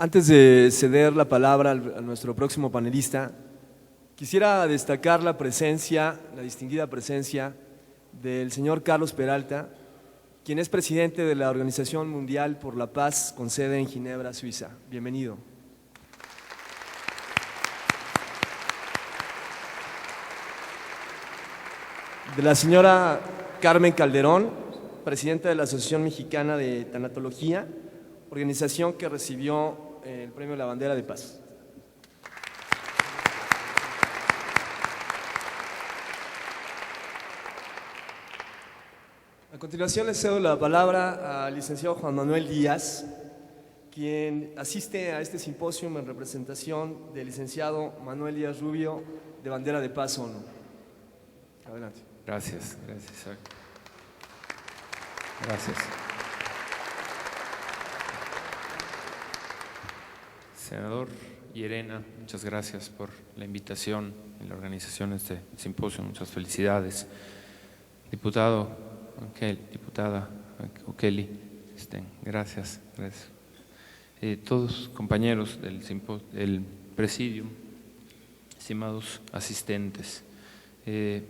Antes de ceder la palabra a nuestro próximo panelista, quisiera destacar la distinguida presencia del señor Carlos Peralta, quien es presidente de la Organización Mundial por la Paz con sede en Ginebra, Suiza. Bienvenido. De la señora Carmen Calderón, presidenta de la Asociación Mexicana de Tanatología, organización que recibió el Premio La Bandera de Paz. A continuación le cedo la palabra al licenciado Juan Manuel Díaz, quien asiste a este simposio en representación del licenciado Manuel Díaz Rubio, de Bandera de Paz ONU. Adelante. Gracias, Isaac. Gracias. Senador Llerena, muchas gracias por la invitación en la organización de este simposio. Muchas felicidades. Diputada Okeli, gracias. Todos compañeros del presidium, estimados asistentes, en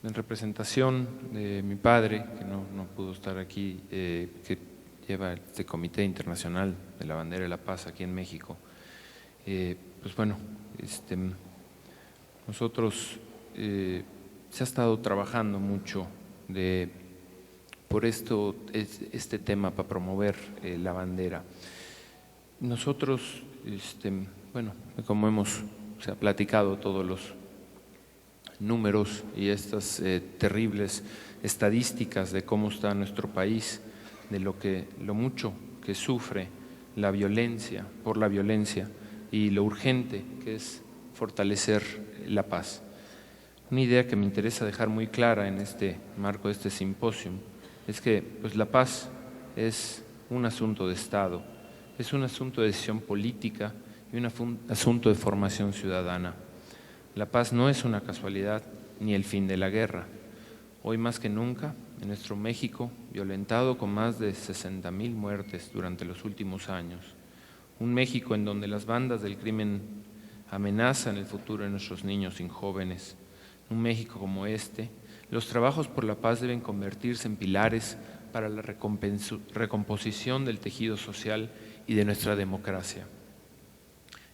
representación de mi padre, que no pudo estar aquí, que lleva este Comité Internacional de la Bandera de la Paz aquí en México. Pues bueno, nosotros se ha estado trabajando mucho por este tema para promover la bandera. Nosotros, bueno, como se ha platicado todos los números y estas terribles estadísticas de cómo está nuestro país, de lo mucho que sufre la violencia, por la violencia, y lo urgente que es fortalecer la paz. Una idea que me interesa dejar muy clara en este marco de este simposio es que pues, la paz es un asunto de Estado, es un asunto de decisión política y un asunto de formación ciudadana. La paz no es una casualidad ni el fin de la guerra. Hoy más que nunca, en nuestro México, violentado con más de 60,000 muertes durante los últimos años, un México en donde las bandas del crimen amenazan el futuro de nuestros niños y jóvenes, un México como los trabajos por la paz deben convertirse en pilares para la recomposición del tejido social y de nuestra democracia.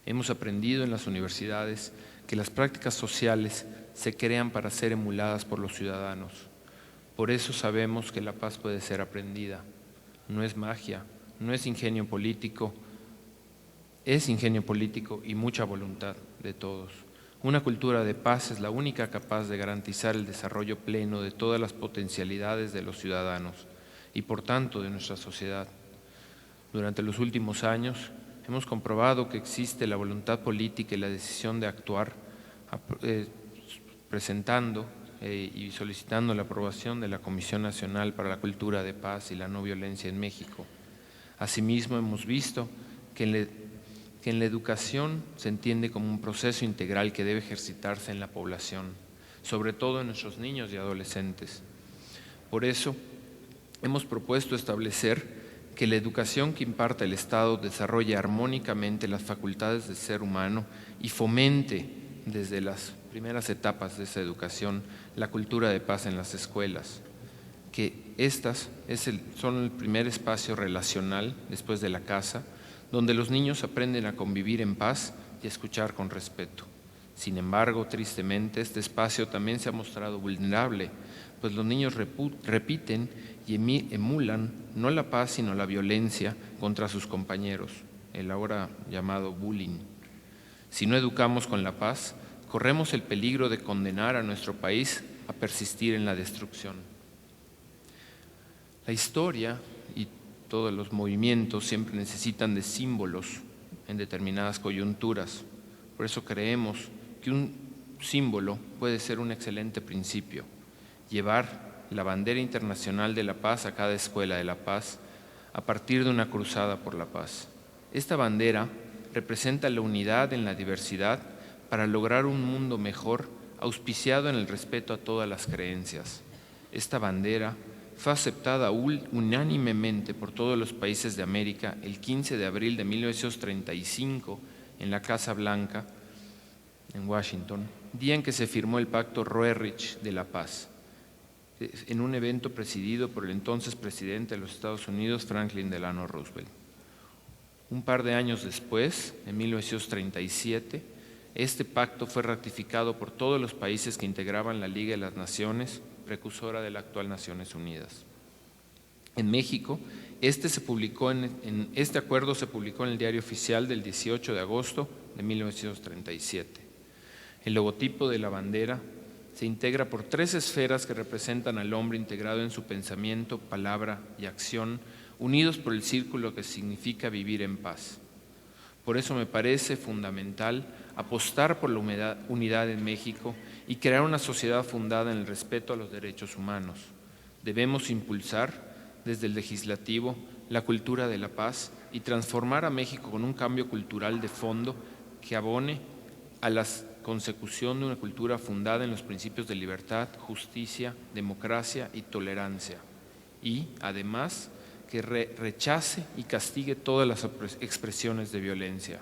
Hemos aprendido en las universidades que las prácticas sociales se crean para ser emuladas por los ciudadanos. Por eso sabemos que la paz puede ser aprendida. No es magia, no es ingenio político, es ingenio político y mucha voluntad de todos. Una cultura de paz es la única capaz de garantizar el desarrollo pleno de todas las potencialidades de los ciudadanos y por tanto de nuestra sociedad. Durante los últimos años hemos comprobado que existe la voluntad política y la decisión de actuar, presentando y solicitando la aprobación de la Comisión Nacional para la Cultura de Paz y la No Violencia en México. Asimismo, hemos visto que en la educación se entiende como un proceso integral que debe ejercitarse en la población, sobre todo en nuestros niños y adolescentes. Por eso, hemos propuesto establecer que la educación que imparta el Estado desarrolle armónicamente las facultades del ser humano y fomente desde las primeras etapas de esa educación la cultura de paz en las escuelas, que estas son el primer espacio relacional después de la casa, donde los niños aprenden a convivir en paz y a escuchar con respeto. Sin embargo, tristemente, este espacio también se ha mostrado vulnerable, pues los niños repiten y emulan no la paz sino la violencia contra sus compañeros, el ahora llamado bullying. Si no educamos con la paz, corremos el peligro de condenar a nuestro país a persistir en la destrucción. La historia y todos los movimientos siempre necesitan de símbolos en determinadas coyunturas. Por eso creemos que un símbolo puede ser un excelente principio. Llevar la bandera internacional de la paz a cada escuela de la paz a partir de una cruzada por la paz. Esta bandera representa la unidad en la diversidad para lograr un mundo mejor, auspiciado en el respeto a todas las creencias. Esta bandera fue aceptada unánimemente por todos los países de América el 15 de abril de 1935 en la Casa Blanca, en Washington, día en que se firmó el Pacto Roerich de la Paz, en un evento presidido por el entonces presidente de los Estados Unidos, Franklin Delano Roosevelt. Un par de años después, en 1937, este pacto fue ratificado por todos los países que integraban la Liga de las Naciones, precursora de la actual Naciones Unidas. En México, este acuerdo se publicó en el Diario Oficial del 18 de agosto de 1937. El logotipo de la bandera se integra por 3 esferas que representan al hombre integrado en su pensamiento, palabra y acción, unidos por el círculo que significa vivir en paz. Por eso me parece fundamental apostar por la unidad en México y crear una sociedad fundada en el respeto a los derechos humanos. Debemos impulsar desde el legislativo la cultura de la paz y transformar a México con un cambio cultural de fondo que abone a la consecución de una cultura fundada en los principios de libertad, justicia, democracia y tolerancia. Y, además, que rechace y castigue todas las expresiones de violencia.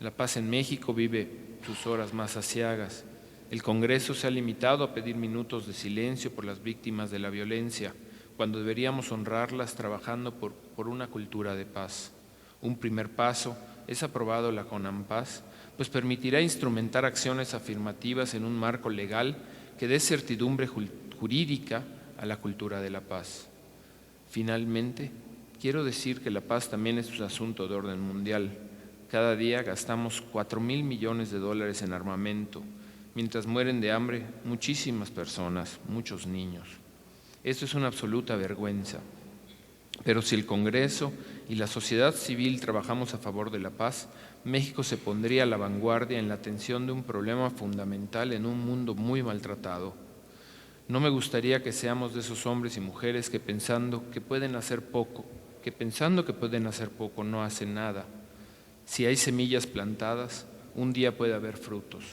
La paz en México vive sus horas más aciagas. El Congreso se ha limitado a pedir minutos de silencio por las víctimas de la violencia, cuando deberíamos honrarlas trabajando por una cultura de paz. Un primer paso es aprobado la CONAMPAZ, pues permitirá instrumentar acciones afirmativas en un marco legal que dé certidumbre jurídica a la cultura de la paz. Finalmente, quiero decir que la paz también es un asunto de orden mundial. Cada día gastamos $4,000 millones en armamento, mientras mueren de hambre muchísimas personas, muchos niños. Esto es una absoluta vergüenza. Pero si el Congreso y la sociedad civil trabajamos a favor de la paz, México se pondría a la vanguardia en la atención de un problema fundamental en un mundo muy maltratado. No me gustaría que seamos de esos hombres y mujeres que pensando que pueden hacer poco no hacen nada. Si hay semillas plantadas, un día puede haber frutos,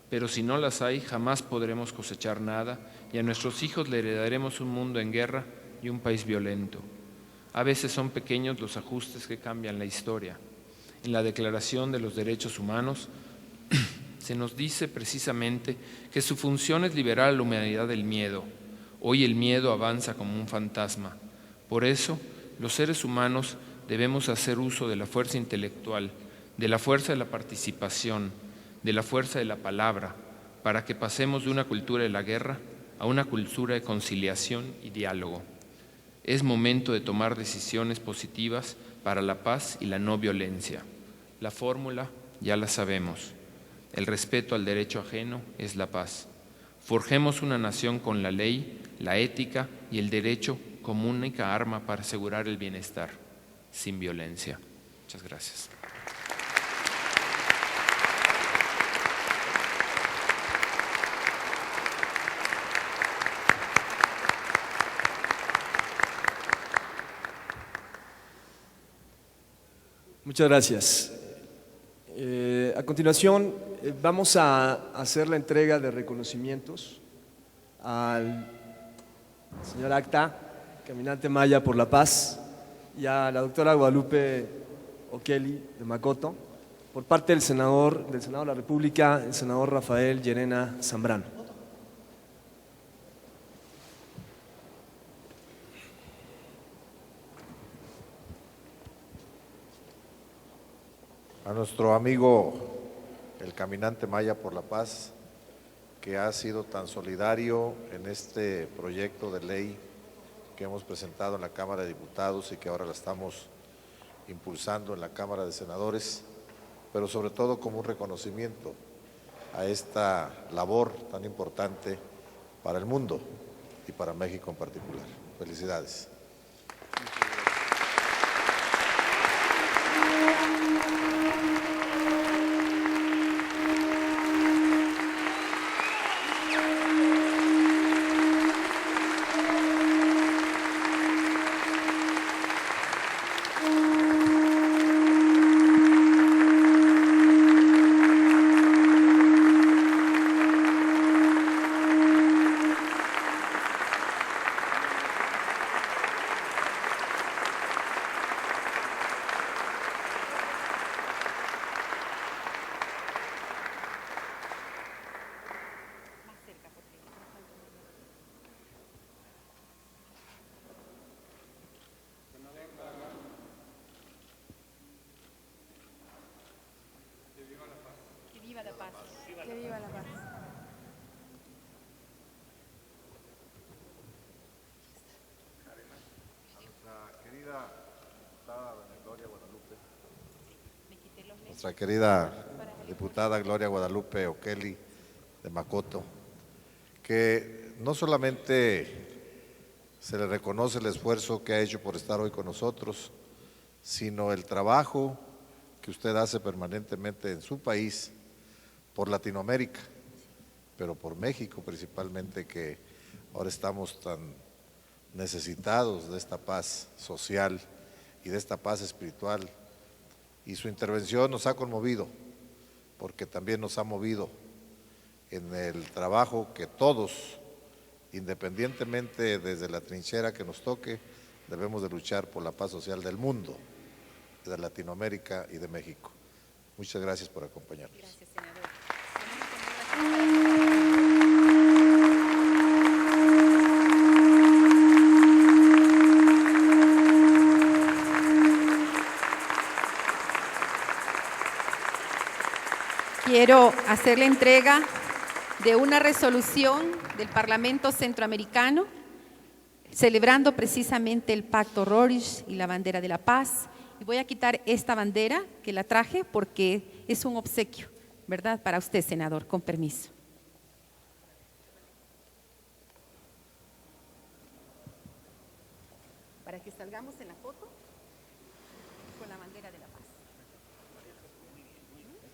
pero si no las hay, jamás podremos cosechar nada y a nuestros hijos le heredaremos un mundo en guerra y un país violento. A veces son pequeños los ajustes que cambian la historia. En la Declaración de los Derechos Humanos se nos dice precisamente que su función es liberar a la humanidad del miedo. Hoy el miedo avanza como un fantasma. Por eso, los seres humanos debemos hacer uso de la fuerza intelectual, de la fuerza de la participación, de la fuerza de la palabra, para que pasemos de una cultura de la guerra a una cultura de conciliación y diálogo. Es momento de tomar decisiones positivas para la paz y la no violencia. La fórmula ya la sabemos. El respeto al derecho ajeno es la paz. Forjemos una nación con la ley, la ética y el derecho como única arma para asegurar el bienestar, sin violencia. Muchas gracias. Muchas gracias. A continuación, vamos a hacer la entrega de reconocimientos al señor Acta, Caminante Maya por la Paz, y a la doctora Guadalupe Okeli de Makoto, por parte del Senado de la República, el senador Rafael Llerena Zambrano. A nuestro amigo el Caminante Maya por la Paz, que ha sido tan solidario en este proyecto de ley que hemos presentado en la Cámara de Diputados y que ahora la estamos impulsando en la Cámara de Senadores, pero sobre todo como un reconocimiento a esta labor tan importante para el mundo y para México en particular. Felicidades. nuestra querida diputada Gloria Guadalupe Oqueli de Macoto, que no solamente se le reconoce el esfuerzo que ha hecho por estar hoy con nosotros, sino el trabajo que usted hace permanentemente en su país, por Latinoamérica, pero por México principalmente, que ahora estamos tan necesitados de esta paz social y de esta paz espiritual. Y su intervención nos ha conmovido, porque también nos ha movido en el trabajo que todos, independientemente desde la trinchera que nos toque, debemos de luchar por la paz social del mundo, de Latinoamérica y de México. Muchas gracias por acompañarnos. Gracias, senador. Quiero hacer la entrega de una resolución del Parlamento Centroamericano celebrando precisamente el Pacto Rorish y la bandera de la paz. Y voy a quitar esta bandera que la traje porque es un obsequio, ¿verdad? Para usted, senador, con permiso. Para que salgamos en la foto con la bandera de la paz.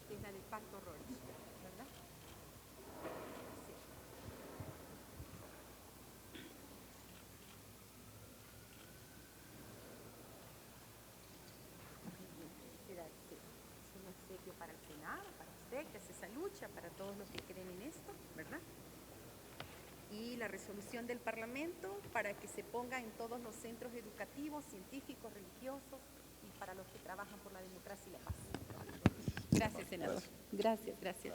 Es la del Pacto Rorish, ¿verdad? Es un obsequio para el Senado, para usted que hace esa lucha, para todos los que creen en esto, ¿verdad? Y la resolución del Parlamento para que se ponga en todos los centros educativos, científicos, religiosos y para los que trabajan por la democracia y la paz. Gracias, senador. Gracias, gracias.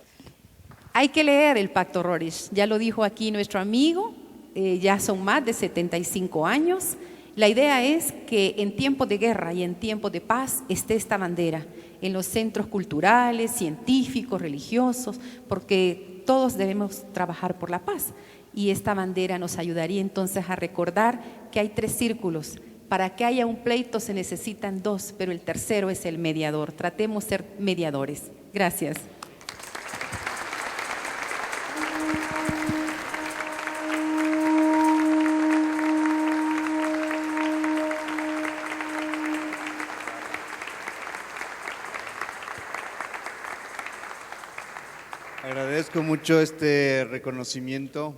Hay que leer el Pacto Rorish, ya lo dijo aquí nuestro amigo, ya son más de 75 años. La idea es que en tiempos de guerra y en tiempos de paz esté esta bandera en los centros culturales, científicos, religiosos, porque todos debemos trabajar por la paz. Y esta bandera nos ayudaría entonces a recordar que hay 3 círculos. Para que haya un pleito se necesitan 2, pero el tercero es el mediador. Tratemos de ser mediadores. Gracias. Agradezco mucho este reconocimiento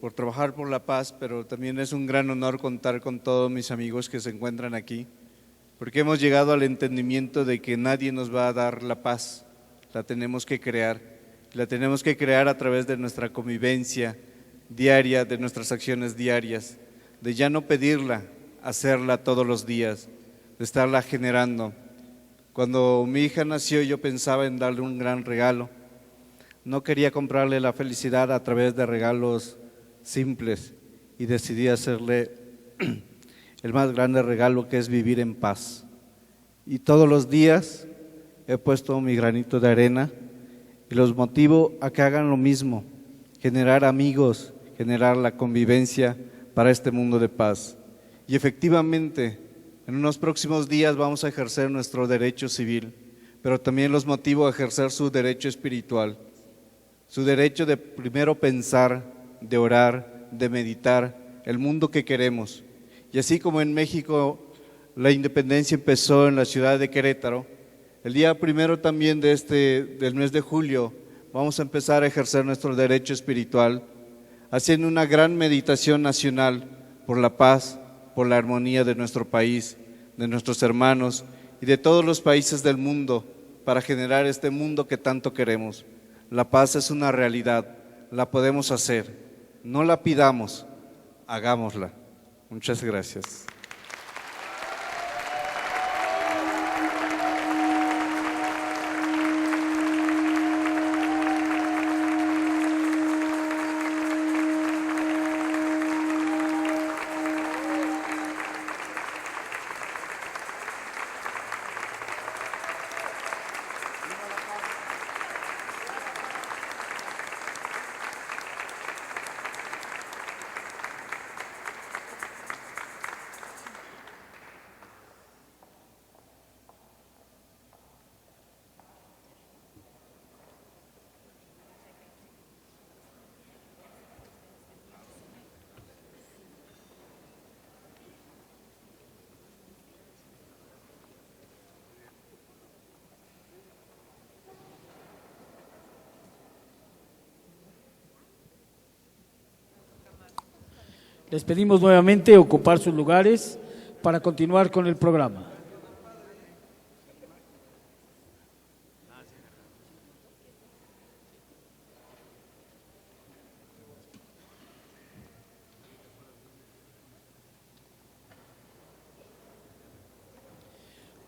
por trabajar por la paz, pero también es un gran honor contar con todos mis amigos que se encuentran aquí, porque hemos llegado al entendimiento de que nadie nos va a dar la paz, la tenemos que crear a través de nuestra convivencia diaria, de nuestras acciones diarias, de ya no pedirla, hacerla todos los días, de estarla generando. Cuando mi hija nació yo pensaba en darle un gran regalo. No quería comprarle la felicidad a través de regalos simples y decidí hacerle el más grande regalo, que es vivir en paz. Y todos los días he puesto mi granito de arena y los motivo a que hagan lo mismo, generar amigos, generar la convivencia para este mundo de paz. Y efectivamente, en unos próximos días vamos a ejercer nuestro derecho civil, pero también los motivo a ejercer su derecho espiritual, su derecho de primero pensar, de orar, de meditar el mundo que queremos. Y así como en México la independencia empezó en la ciudad de Querétaro, el día primero también del mes de julio vamos a empezar a ejercer nuestro derecho espiritual, haciendo una gran meditación nacional por la paz, por la armonía de nuestro país, de nuestros hermanos y de todos los países del mundo, para generar este mundo que tanto queremos. La paz es una realidad, la podemos hacer, no la pidamos, hagámosla. Muchas gracias. Les pedimos nuevamente ocupar sus lugares para continuar con el programa.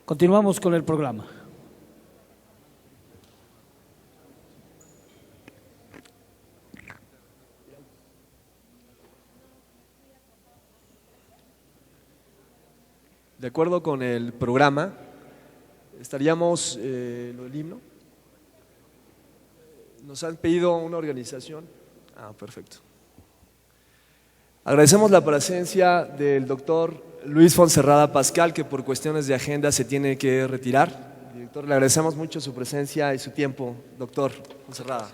Continuamos con el programa. De acuerdo con el programa, estaríamos, lo del himno. Nos han pedido una organización. Perfecto. Agradecemos la presencia del doctor Luis Fonserrada Pascal, que por cuestiones de agenda se tiene que retirar. Director, le agradecemos mucho su presencia y su tiempo, doctor Fonserrada.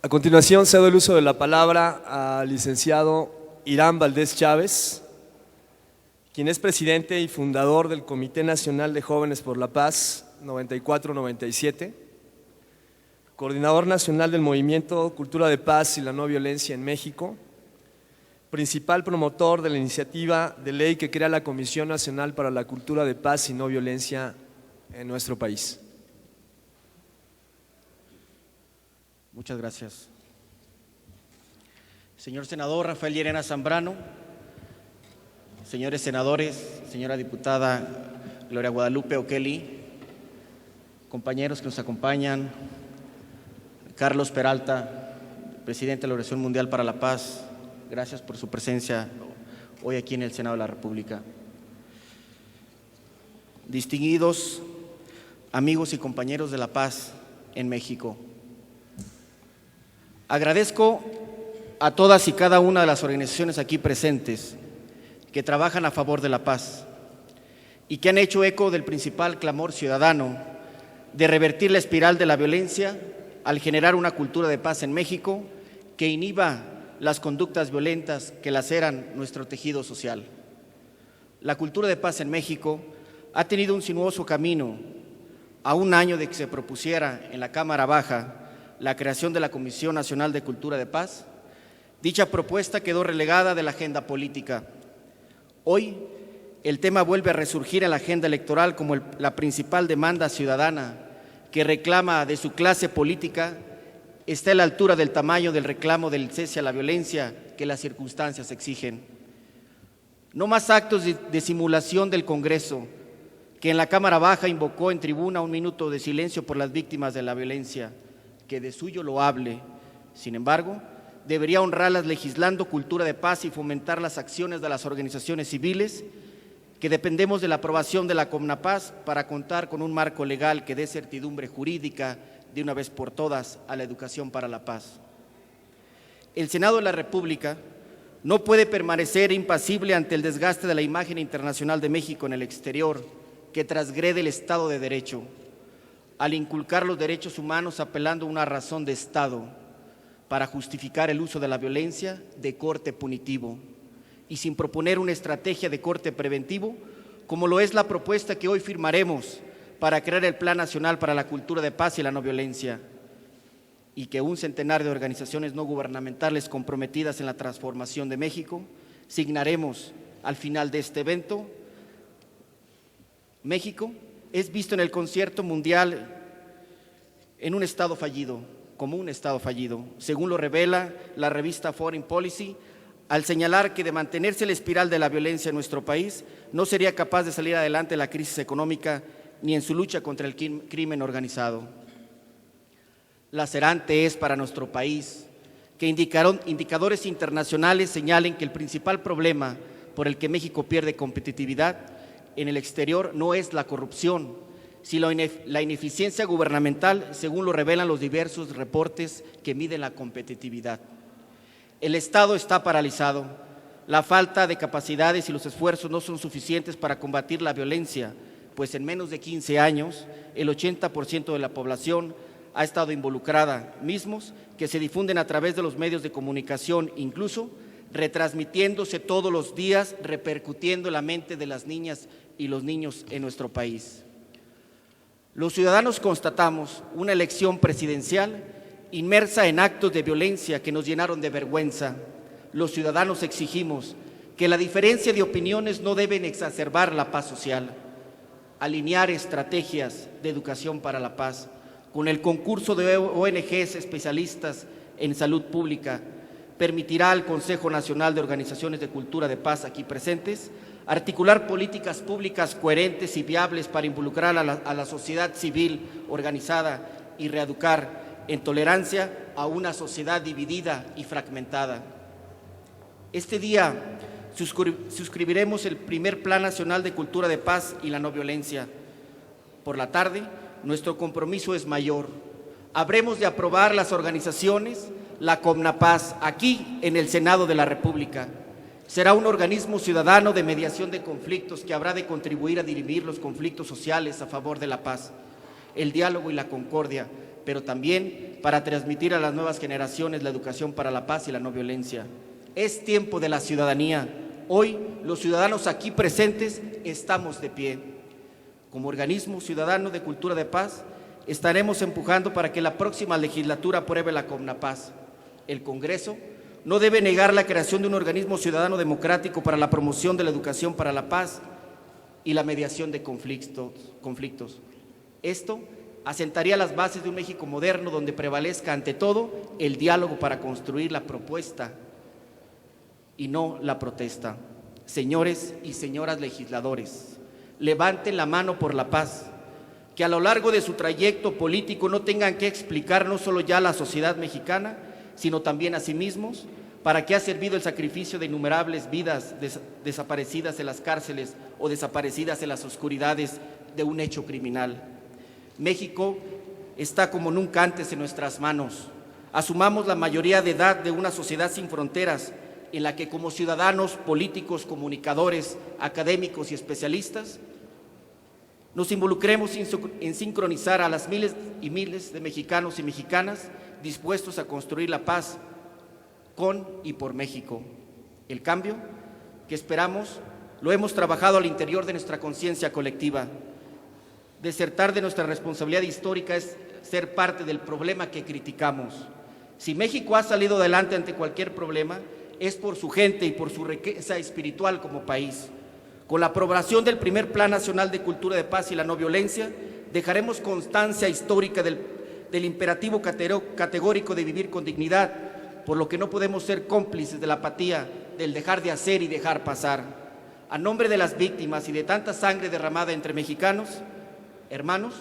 A continuación, cedo el uso de la palabra al licenciado Irán Valdés Chávez, quien es presidente y fundador del Comité Nacional de Jóvenes por la Paz 94-97, coordinador nacional del Movimiento Cultura de Paz y la No Violencia en México, principal promotor de la iniciativa de ley que crea la Comisión Nacional para la Cultura de Paz y No Violencia en nuestro país. Muchas gracias. Señor senador Rafael Llerena Zambrano, señores senadores, señora diputada Gloria Guadalupe Oqueli, compañeros que nos acompañan, Carlos Peralta, presidente de la Organización Mundial para la Paz, gracias por su presencia hoy aquí en el Senado de la República. Distinguidos amigos y compañeros de la paz en México, agradezco a todas y cada una de las organizaciones aquí presentes que trabajan a favor de la paz y que han hecho eco del principal clamor ciudadano de revertir la espiral de la violencia al generar una cultura de paz en México que inhiba las conductas violentas que laceran nuestro tejido social. La cultura de paz en México ha tenido un sinuoso camino. A un año de que se propusiera en la Cámara Baja la creación de la Comisión Nacional de Cultura de Paz, dicha propuesta quedó relegada de la agenda política. Hoy, el tema vuelve a resurgir en la agenda electoral como la principal demanda ciudadana que reclama de su clase política está a la altura del tamaño del reclamo del cese a la violencia que las circunstancias exigen. No más actos de simulación del Congreso, que en la Cámara Baja invocó en tribuna un minuto de silencio por las víctimas de la violencia, que de suyo loable. Sin embargo, debería honrarlas legislando cultura de paz y fomentar las acciones de las organizaciones civiles que dependemos de la aprobación de la CONAPAZ para contar con un marco legal que dé certidumbre jurídica de una vez por todas a la educación para la paz. El Senado de la República no puede permanecer impasible ante el desgaste de la imagen internacional de México en el exterior, que transgrede el Estado de Derecho, al inculcar los derechos humanos apelando a una razón de Estado para justificar el uso de la violencia de corte punitivo y sin proponer una estrategia de corte preventivo, como lo es la propuesta que hoy firmaremos para crear el Plan Nacional para la Cultura de Paz y la No Violencia, y que un centenar de organizaciones no gubernamentales comprometidas en la transformación de México signaremos al final de este evento. México es visto en el concierto mundial en un estado fallido, como un estado fallido, según lo revela la revista Foreign Policy, al señalar que de mantenerse la espiral de la violencia en nuestro país, no sería capaz de salir adelante la crisis económica ni en su lucha contra el crimen organizado. Lacerante es para nuestro país que indicadores internacionales señalen que el principal problema por el que México pierde competitividad en el exterior no es la corrupción, sino la ineficiencia gubernamental, según lo revelan los diversos reportes que miden la competitividad. El Estado está paralizado, la falta de capacidades y los esfuerzos no son suficientes para combatir la violencia, pues en menos de 15 años el 80% de la población ha estado involucrada, mismos que se difunden a través de los medios de comunicación, incluso retransmitiéndose todos los días, repercutiendo en la mente de las niñas y los niños en nuestro país. Los ciudadanos constatamos una elección presidencial inmersa en actos de violencia que nos llenaron de vergüenza. Los ciudadanos exigimos que la diferencia de opiniones no deben exacerbar la paz social. Alinear estrategias de educación para la paz con el concurso de ONGs especialistas en salud pública permitirá al Consejo Nacional de Organizaciones de Cultura de Paz aquí presentes articular políticas públicas coherentes y viables para involucrar a la sociedad civil organizada y reeducar en tolerancia a una sociedad dividida y fragmentada. Este día suscribiremos el primer Plan Nacional de Cultura de Paz y la No Violencia. Por la tarde, nuestro compromiso es mayor. Habremos de aprobar las organizaciones, la CONAPAZ, aquí en el Senado de la República. Será un organismo ciudadano de mediación de conflictos que habrá de contribuir a dirimir los conflictos sociales a favor de la paz, el diálogo y la concordia, pero también para transmitir a las nuevas generaciones la educación para la paz y la no violencia. Es tiempo de la ciudadanía. Hoy, los ciudadanos aquí presentes estamos de pie. Como organismo ciudadano de cultura de paz, estaremos empujando para que la próxima legislatura apruebe la CONAPAZ. El Congreso no debe negar la creación de un organismo ciudadano democrático para la promoción de la educación para la paz y la mediación de conflictos. Esto asentaría las bases de un México moderno donde prevalezca ante todo el diálogo para construir la propuesta y no la protesta. Señores y señoras legisladores, levanten la mano por la paz, que a lo largo de su trayecto político no tengan que explicar no solo ya a la sociedad mexicana, sino también a sí mismos, para qué ha servido el sacrificio de innumerables vidas desaparecidas en las cárceles o desaparecidas en las oscuridades de un hecho criminal. México está como nunca antes en nuestras manos. Asumamos la mayoría de edad de una sociedad sin fronteras, en la que como ciudadanos, políticos, comunicadores, académicos y especialistas, nos involucremos en sincronizar a las miles y miles de mexicanos y mexicanas dispuestos a construir la paz con y por México. El cambio que esperamos lo hemos trabajado al interior de nuestra conciencia colectiva. Desertar de nuestra responsabilidad histórica es ser parte del problema que criticamos. Si México ha salido adelante ante cualquier problema, es por su gente y por su riqueza espiritual como país. Con la aprobación del primer Plan Nacional de Cultura de Paz y la No Violencia, dejaremos constancia histórica del imperativo categórico de vivir con dignidad, por lo que no podemos ser cómplices de la apatía, del dejar de hacer y dejar pasar. A nombre de las víctimas y de tanta sangre derramada entre mexicanos, hermanos,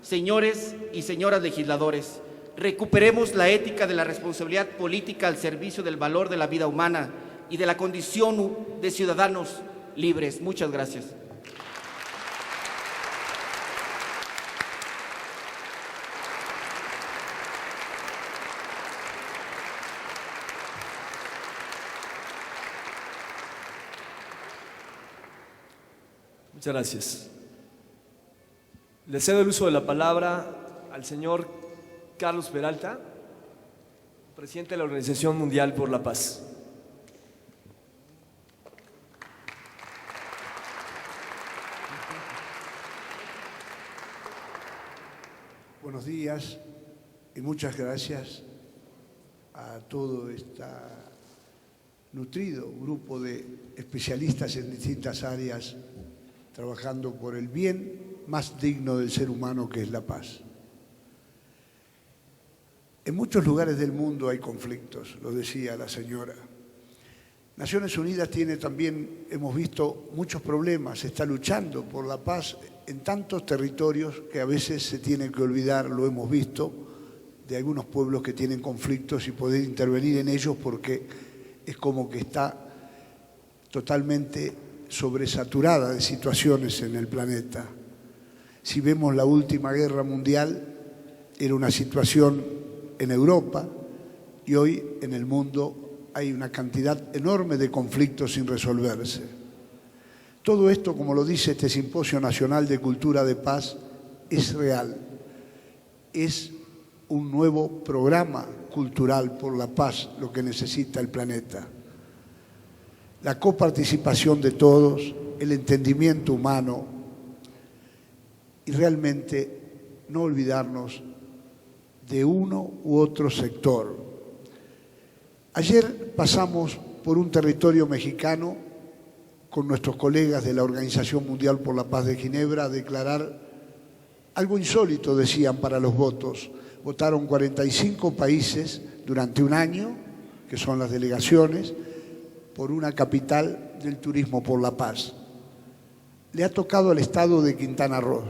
señores y señoras legisladores, recuperemos la ética de la responsabilidad política al servicio del valor de la vida humana y de la condición de ciudadanos libres. Muchas gracias. Muchas gracias. Le cedo el uso de la palabra al señor Carlos Peralta, presidente de la Organización Mundial por la Paz. Buenos días y muchas gracias a todo este nutrido grupo de especialistas en distintas áreas trabajando por el bien más digno del ser humano, que es la paz. En muchos lugares del mundo hay conflictos, lo decía la señora. Naciones Unidas tiene también, hemos visto, muchos problemas, está luchando por la paz en tantos territorios que a veces se tiene que olvidar, lo hemos visto, de algunos pueblos que tienen conflictos y poder intervenir en ellos porque es como que está totalmente sobresaturada de situaciones en el planeta. Si vemos la última guerra mundial, era una situación en Europa y hoy en el mundo hay una cantidad enorme de conflictos sin resolverse. Todo esto, como lo dice este Simposio Nacional de Cultura de Paz, es real, es un nuevo programa cultural por la paz, lo que necesita el planeta. La coparticipación de todos, el entendimiento humano y realmente no olvidarnos de uno u otro sector. Ayer pasamos por un territorio mexicano con nuestros colegas de la Organización Mundial por la Paz de Ginebra a declarar algo insólito, decían, para los votos. Votaron 45 países durante un año, que son las delegaciones, por una capital del turismo por la paz. Le ha tocado al estado de Quintana Roo.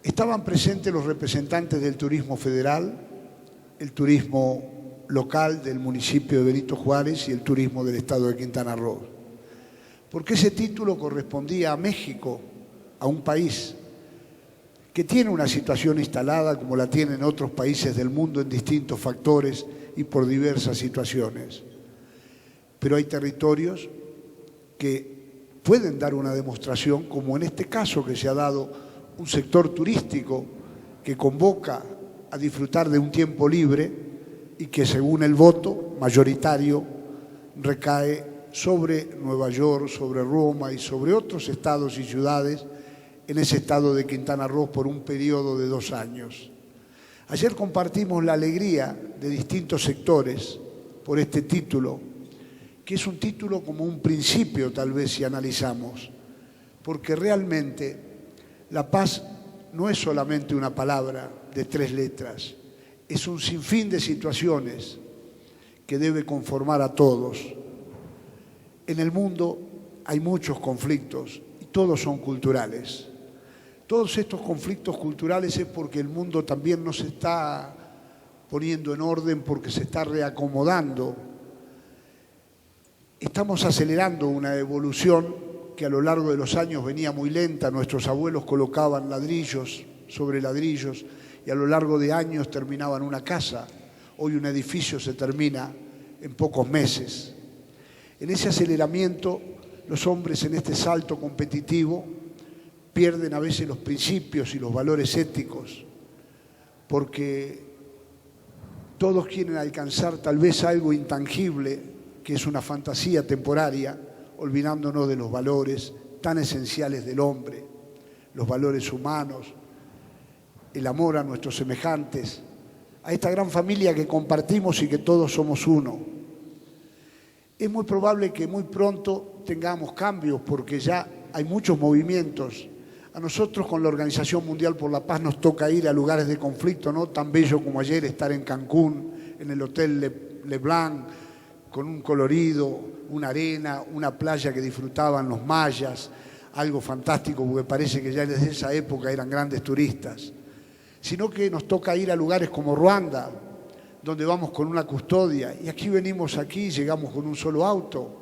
Estaban presentes los representantes del turismo federal, el turismo local del municipio de Benito Juárez y el turismo del estado de Quintana Roo. Porque ese título correspondía a México, a un país que tiene una situación instalada como la tienen otros países del mundo en distintos factores y por diversas situaciones. Pero hay territorios que pueden dar una demostración, como en este caso que se ha dado un sector turístico que convoca a disfrutar de un tiempo libre y que según el voto mayoritario recae sobre Nueva York, sobre Roma y sobre otros estados y ciudades en ese estado de Quintana Roo por un periodo de 2 años. Ayer compartimos la alegría de distintos sectores por este título, que es un título como un principio tal vez si analizamos, porque realmente la paz no es solamente una palabra de 3 letras, es un sinfín de situaciones que debe conformar a todos. En el mundo hay muchos conflictos y todos son culturales. Todos estos conflictos culturales es porque el mundo también no se está poniendo en orden, porque se está reacomodando. Estamos acelerando una evolución que a lo largo de los años venía muy lenta. Nuestros abuelos colocaban ladrillos sobre ladrillos y a lo largo de años terminaban una casa. Hoy un edificio se termina en pocos meses. En ese aceleramiento, los hombres en este salto competitivo pierden a veces los principios y los valores éticos, porque todos quieren alcanzar tal vez algo intangible, que es una fantasía temporaria, olvidándonos de los valores tan esenciales del hombre, los valores humanos, el amor a nuestros semejantes, a esta gran familia que compartimos y que todos somos uno. Es muy probable que muy pronto tengamos cambios porque ya hay muchos movimientos. A nosotros con la Organización Mundial por la Paz nos toca ir a lugares de conflicto, no tan bello como ayer estar en Cancún, en el Hotel Leblanc, con un colorido, una arena, una playa que disfrutaban los mayas, algo fantástico porque parece que ya desde esa época eran grandes turistas. Sino que nos toca ir a lugares como Ruanda, donde vamos con una custodia, y aquí venimos aquí, llegamos con un solo auto,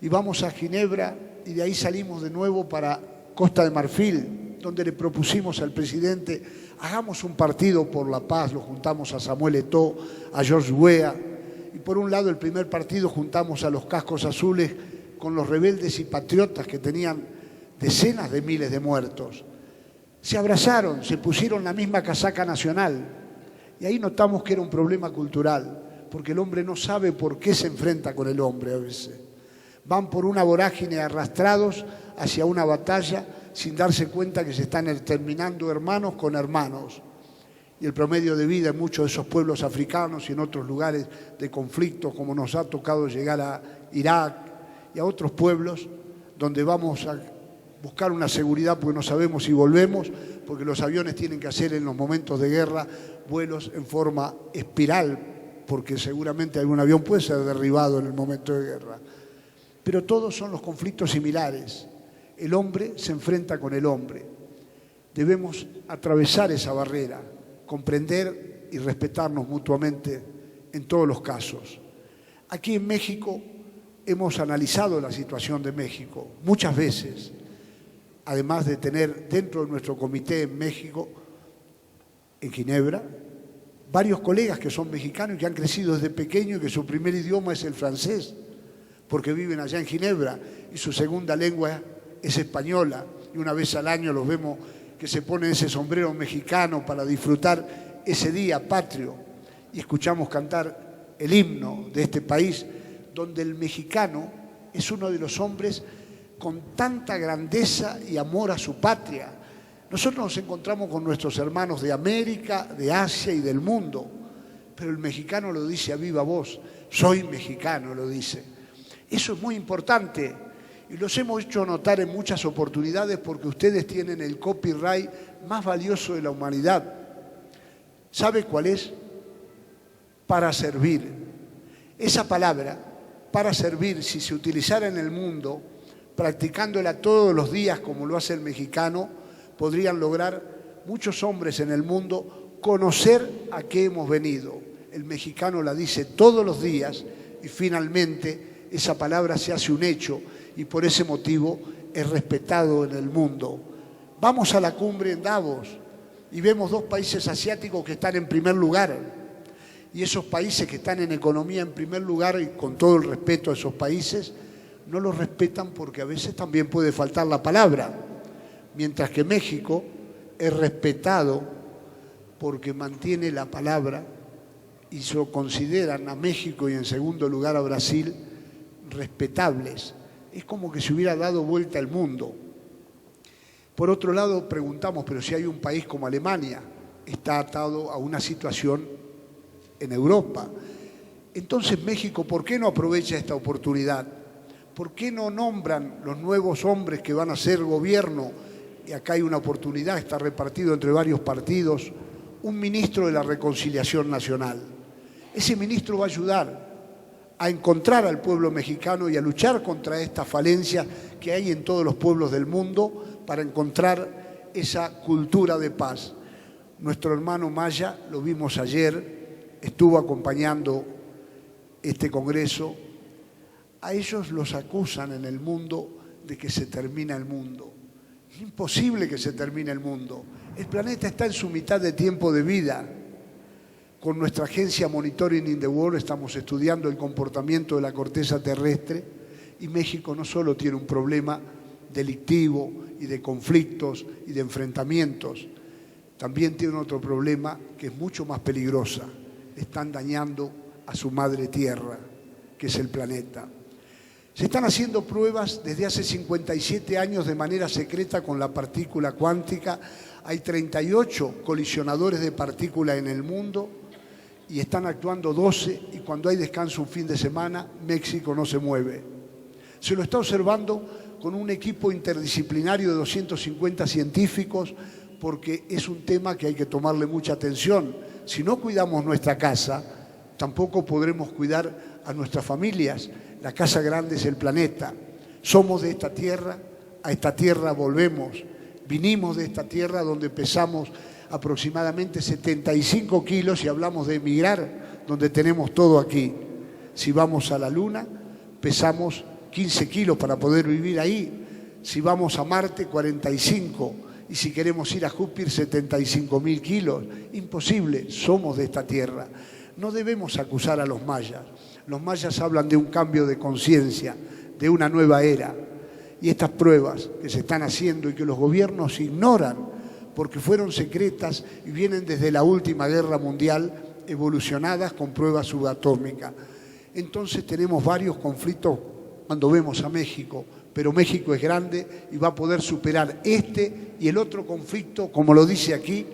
y vamos a Ginebra, y de ahí salimos de nuevo para Costa de Marfil, donde le propusimos al presidente, hagamos un partido por la paz, lo juntamos a Samuel Eto'o, a George Weah, y por un lado el primer partido juntamos a los cascos azules con los rebeldes y patriotas que tenían decenas de miles de muertos. Se abrazaron, se pusieron la misma casaca nacional, y ahí notamos que era un problema cultural, porque el hombre no sabe por qué se enfrenta con el hombre a veces. Van por una vorágine arrastrados hacia una batalla sin darse cuenta que se están terminando hermanos con hermanos. Y el promedio de vida en muchos de esos pueblos africanos y en otros lugares de conflicto, como nos ha tocado llegar a Irak y a otros pueblos, donde vamos a buscar una seguridad porque no sabemos si volvemos, porque los aviones tienen que hacer en los momentos de guerra vuelos en forma espiral, porque seguramente algún avión puede ser derribado en el momento de guerra. Pero todos son los conflictos similares. El hombre se enfrenta con el hombre. Debemos atravesar esa barrera, comprender y respetarnos mutuamente en todos los casos. Aquí en México hemos analizado la situación de México muchas veces, además de tener dentro de nuestro comité en México, en Ginebra, varios colegas que son mexicanos y que han crecido desde pequeños y que su primer idioma es el francés, porque viven allá en Ginebra y su segunda lengua es española, y una vez al año los vemos que se ponen ese sombrero mexicano para disfrutar ese día patrio y escuchamos cantar el himno de este país, donde el mexicano es uno de los hombres con tanta grandeza y amor a su patria. Nosotros nos encontramos con nuestros hermanos de América, de Asia y del mundo, pero el mexicano lo dice a viva voz, soy mexicano, lo dice. Eso es muy importante y los hemos hecho notar en muchas oportunidades porque ustedes tienen el copyright más valioso de la humanidad. ¿Sabe cuál es? Para servir. Esa palabra, para servir, si se utilizara en el mundo, practicándola todos los días como lo hace el mexicano, podrían lograr muchos hombres en el mundo conocer a qué hemos venido. El mexicano la dice todos los días y finalmente esa palabra se hace un hecho y por ese motivo es respetado en el mundo. Vamos a la cumbre en Davos y vemos dos países asiáticos que están en primer lugar. Y esos países que están en economía en primer lugar, y con todo el respeto a esos países, no los respetan porque a veces también puede faltar la palabra. Mientras que México es respetado porque mantiene la palabra y se consideran a México y en segundo lugar a Brasil respetables. Es como que se hubiera dado vuelta al mundo. Por otro lado, preguntamos, pero si hay un país como Alemania, está atado a una situación en Europa. Entonces México, ¿por qué no aprovecha esta oportunidad? ¿Por qué no nombran los nuevos hombres que van a ser gobierno? Y acá hay una oportunidad, está repartido entre varios partidos, un ministro de la Reconciliación Nacional. Ese ministro va a ayudar a encontrar al pueblo mexicano y a luchar contra esta falencia que hay en todos los pueblos del mundo para encontrar esa cultura de paz. Nuestro hermano Maya, lo vimos ayer, estuvo acompañando este congreso. A ellos los acusan en el mundo de que se termina el mundo. Es imposible que se termine el mundo. El planeta está en su mitad de tiempo de vida. Con nuestra agencia Monitoring in the World estamos estudiando el comportamiento de la corteza terrestre y México no solo tiene un problema delictivo y de conflictos y de enfrentamientos, también tiene otro problema que es mucho más peligroso. Están dañando a su madre tierra, que es el planeta. Se están haciendo pruebas desde hace 57 años de manera secreta con la partícula cuántica. Hay 38 colisionadores de partículas en el mundo y están actuando 12 y cuando hay descanso un fin de semana, México no se mueve. Se lo está observando con un equipo interdisciplinario de 250 científicos porque es un tema que hay que tomarle mucha atención. Si no cuidamos nuestra casa, tampoco podremos cuidar a nuestras familias. La casa grande es el planeta. Somos de esta tierra, a esta tierra volvemos. Vinimos de esta tierra donde pesamos aproximadamente 75 kilos y hablamos de emigrar, donde tenemos todo aquí. Si vamos a la Luna, pesamos 15 kilos para poder vivir ahí. Si vamos a Marte, 45. Y si queremos ir a Júpiter, 75.000 kilos. Imposible, somos de esta tierra. No debemos acusar a los mayas. Los mayas hablan de un cambio de conciencia, de una nueva era. Y estas pruebas que se están haciendo y que los gobiernos ignoran porque fueron secretas y vienen desde la última guerra mundial evolucionadas con pruebas subatómicas. Entonces tenemos varios conflictos cuando vemos a México, pero México es grande y va a poder superar este y el otro conflicto, como lo dice aquí,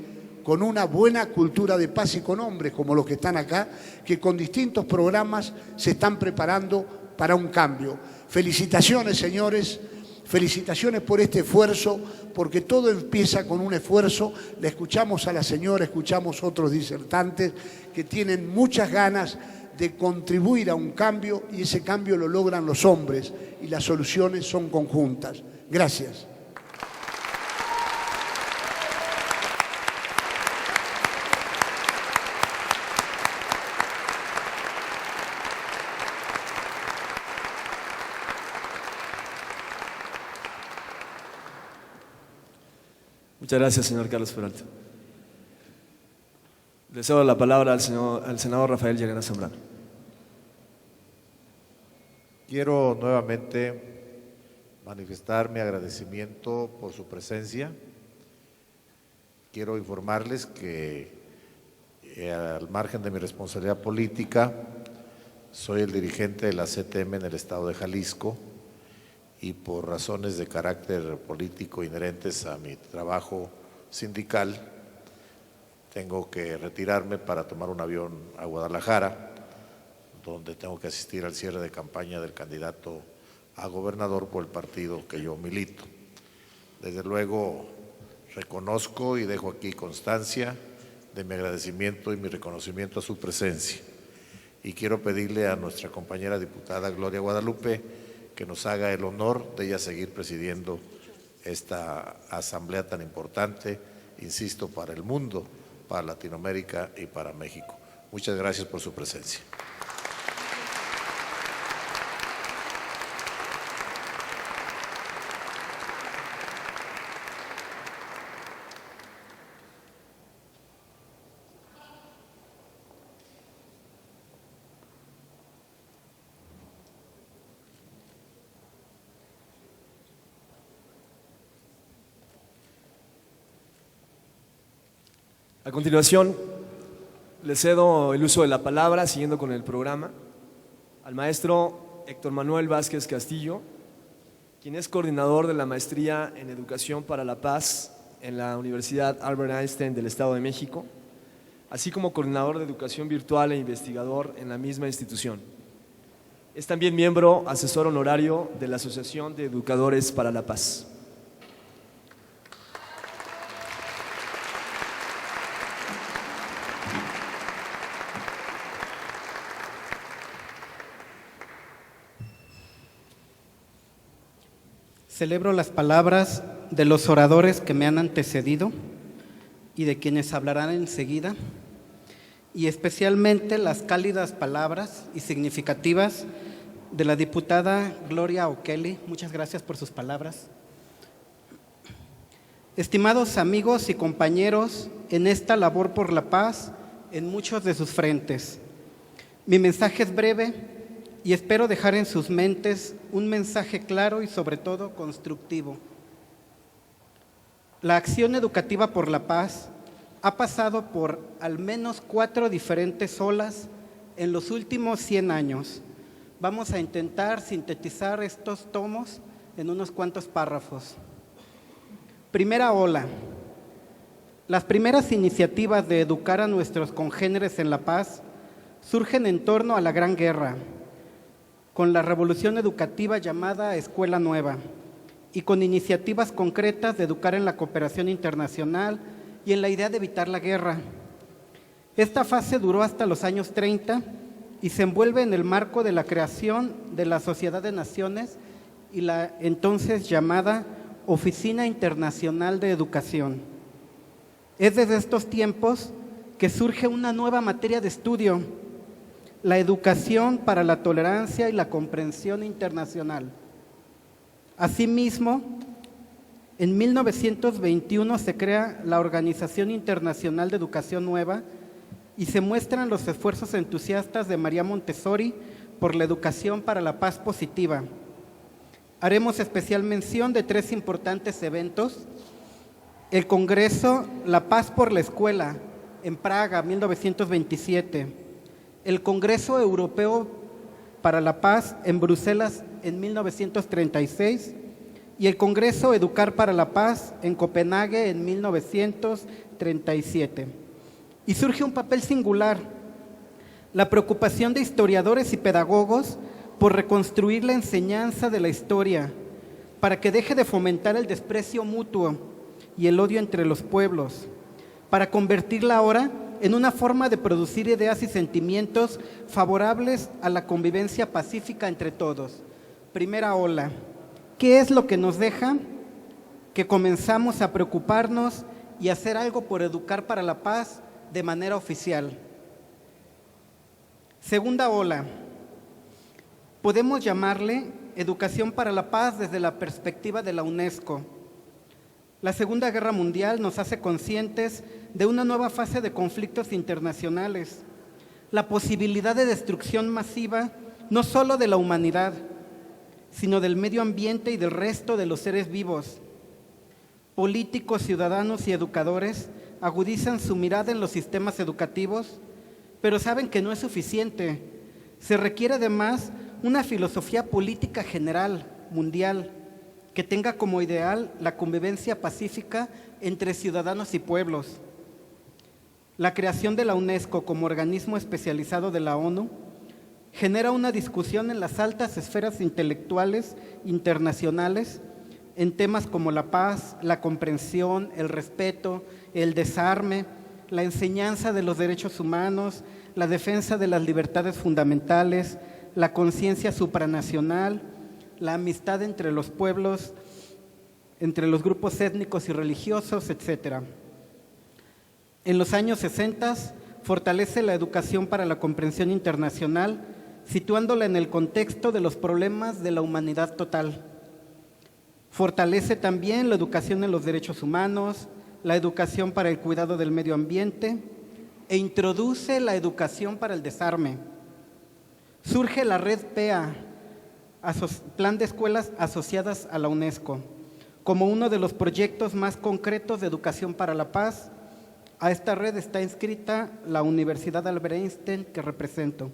con una buena cultura de paz y con hombres como los que están acá, que con distintos programas se están preparando para un cambio. Felicitaciones, señores, felicitaciones por este esfuerzo, porque todo empieza con un esfuerzo. Le escuchamos a la señora, escuchamos otros disertantes que tienen muchas ganas de contribuir a un cambio y ese cambio lo logran los hombres y las soluciones son conjuntas. Gracias. Muchas gracias, señor Carlos Peralta. Le cedo la palabra al senador Rafael Llerena Zambrano. Quiero nuevamente manifestar mi agradecimiento por su presencia. Quiero informarles que Al margen de mi responsabilidad política, soy el dirigente de la CTM en el estado de Jalisco y por razones de carácter político inherentes a mi trabajo sindical, tengo que retirarme para tomar un avión a Guadalajara, donde tengo que asistir al cierre de campaña del candidato a gobernador por el partido que yo milito. Desde luego reconozco y dejo aquí constancia de mi agradecimiento y mi reconocimiento a su presencia. Y quiero pedirle a nuestra compañera diputada Gloria Guadalupe que nos haga el honor de ella seguir presidiendo esta asamblea tan importante, insisto, para el mundo, para Latinoamérica y para México. Muchas gracias por su presencia. A continuación, le cedo el uso de la palabra, siguiendo con el programa, al maestro Héctor Manuel Vázquez Castillo, quien es coordinador de la Maestría en Educación para la Paz en la Universidad Albert Einstein del Estado de México, así como coordinador de Educación Virtual e investigador en la misma institución. Es también miembro asesor honorario de la Asociación de Educadores para la Paz. Celebro las palabras de los oradores que me han antecedido y de quienes hablarán enseguida, y especialmente las cálidas palabras y significativas de la diputada Gloria O'Kelly. Muchas gracias por sus palabras. Estimados amigos y compañeros en esta labor por la paz en muchos de sus frentes, mi mensaje es breve y espero dejar en sus mentes un mensaje claro y sobre todo constructivo. La acción educativa por la paz ha pasado por al menos 4 diferentes olas en los últimos 100 años. Vamos a intentar sintetizar estos tomos en unos cuantos párrafos. Primera ola. Las primeras iniciativas de educar a nuestros congéneres en la paz surgen en torno a la Gran Guerra, con la revolución educativa llamada Escuela Nueva y con iniciativas concretas de educar en la cooperación internacional y en la idea de evitar la guerra. Esta fase duró hasta los años 30 y se envuelve en el marco de la creación de la Sociedad de Naciones y la entonces llamada Oficina Internacional de Educación. Es desde estos tiempos que surge una nueva materia de estudio, la educación para la tolerancia y la comprensión internacional. Asimismo, en 1921 se crea la Organización Internacional de Educación Nueva y se muestran los esfuerzos entusiastas de María Montessori por la educación para la paz positiva. Haremos especial mención de 3 importantes eventos: el Congreso La Paz por la Escuela en Praga, 1927, el Congreso Europeo para la Paz en Bruselas en 1936 y el Congreso Educar para la Paz en Copenhague en 1937. Y surge un papel singular, la preocupación de historiadores y pedagogos por reconstruir la enseñanza de la historia para que deje de fomentar el desprecio mutuo y el odio entre los pueblos, para convertirla ahora en una forma de producir ideas y sentimientos favorables a la convivencia pacífica entre todos. Primera ola. ¿Qué es lo que nos deja que comenzamos a preocuparnos y hacer algo por educar para la paz de manera oficial? Segunda ola. Podemos llamarle educación para la paz desde la perspectiva de la UNESCO. La Segunda Guerra Mundial nos hace conscientes de una nueva fase de conflictos internacionales, la posibilidad de destrucción masiva no solo de la humanidad, sino del medio ambiente y del resto de los seres vivos. Políticos, ciudadanos y educadores agudizan su mirada en los sistemas educativos, pero saben que no es suficiente. Se requiere además una filosofía política general, mundial, que tenga como ideal la convivencia pacífica entre ciudadanos y pueblos. La creación de la UNESCO como organismo especializado de la ONU genera una discusión en las altas esferas intelectuales internacionales en temas como la paz, la comprensión, el respeto, el desarme, la enseñanza de los derechos humanos, la defensa de las libertades fundamentales, la conciencia supranacional, la amistad entre los pueblos, entre los grupos étnicos y religiosos, etc. En los años 60 fortalece la educación para la comprensión internacional, situándola en el contexto de los problemas de la humanidad total. Fortalece también la educación en los derechos humanos, la educación para el cuidado del medio ambiente e introduce la educación para el desarme. Surge la red PEA, Plan de Escuelas Asociadas a la UNESCO, como uno de los proyectos más concretos de educación para la paz. A esta red está inscrita la Universidad Albert Einstein que represento.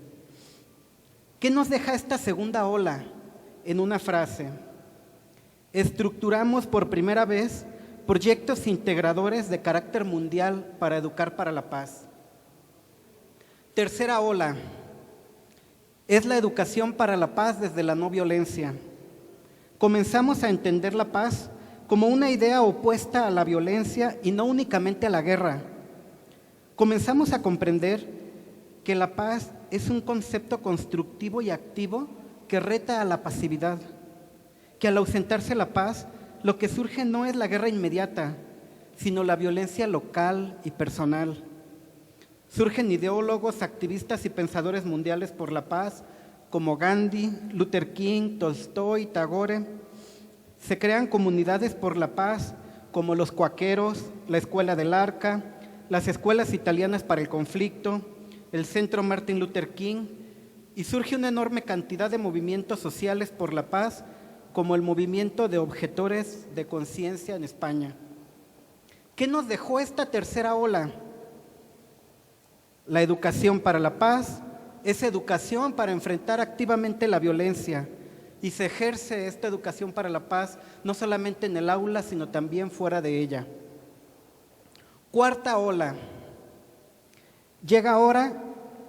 ¿Qué nos deja esta segunda ola? En una frase: estructuramos por primera vez proyectos integradores de carácter mundial para educar para la paz. Tercera ola es la educación para la paz desde la no violencia. Comenzamos a entender la paz como una idea opuesta a la violencia y no únicamente a la guerra. Comenzamos a comprender que la paz es un concepto constructivo y activo que reta a la pasividad, que al ausentarse la paz, lo que surge no es la guerra inmediata, sino la violencia local y personal. Surgen ideólogos, activistas y pensadores mundiales por la paz, como Gandhi, Luther King, Tolstoy, Tagore. Se crean comunidades por la paz, como los cuáqueros, la Escuela del Arca, las escuelas italianas para el conflicto, el Centro Martin Luther King, y surge una enorme cantidad de movimientos sociales por la paz, como el movimiento de objetores de conciencia en España. ¿Qué nos dejó esta tercera ola? La educación para la paz es educación para enfrentar activamente la violencia, y se ejerce esta educación para la paz no solamente en el aula, sino también fuera de ella. Cuarta ola. Llega ahora